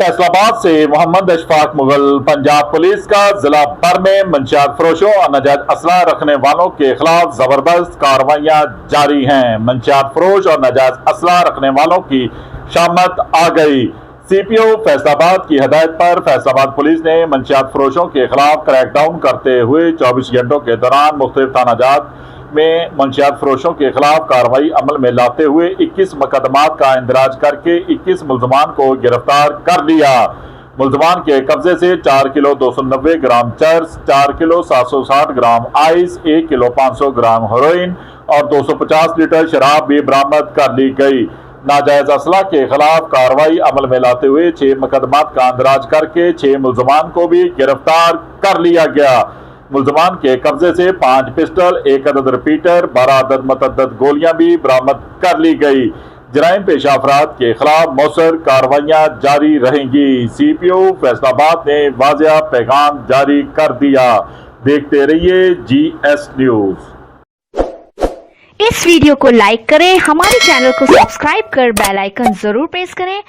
फैसलाबाद से मोहम्मद अशफाक मुगल। पंजाब पुलिस का जिला भर में मंशियात फरोशों और नाजायज असला रखने वालों के खिलाफ जबरदस्त कार्रवाइयां जारी हैं। मंशियात फरोश और नाजायज असला रखने वालों की शामत आ गई। सीपीओ फैसलाबाद की हदायत पर फैसलाबाद पुलिस ने मंशियात फरोशों के खिलाफ क्रैकडाउन करते हुए 24 घंटों के दौरान मुख्तलिफ थाना जात में मंशियात फरोशों के खिलाफ कार्रवाई अमल में लाते हुए 21 मुकदमात का इंदराज करके 21 मुल्जमान को गिरफ्तार कर लिया। मुल्जमान के कब्जे से 4 किलो 290 ग्राम चर्स, 4 kilo 760 gram ice, 1 kilo 500 gram heroin और 250 लीटर शराब भी बरामद कर ली गई। नाजायज असला के खिलाफ कार्रवाई अमल में लाते हुए 6 मुकदमात का इंदराज करके 6 मुल्जमान को भी गिरफ्तार कर लिया गया। मुल्जमान के कब्जे से 5 पिस्टल, 1 अदद रिपीटर, 12 अदद मतअद्दद गोलियां भी बरामद कर ली गई। जराइम पेशा अफराद के खिलाफ मौसर कार्रवाइयां जारी रहेंगी। सीपीओ फैसलाबाद ने वाज़िया पैगाम जारी कर दिया। देखते रहिए GS न्यूज। इस वीडियो को लाइक करें, हमारे चैनल को सब्सक्राइब कर बेल आइकन जरूर प्रेस करें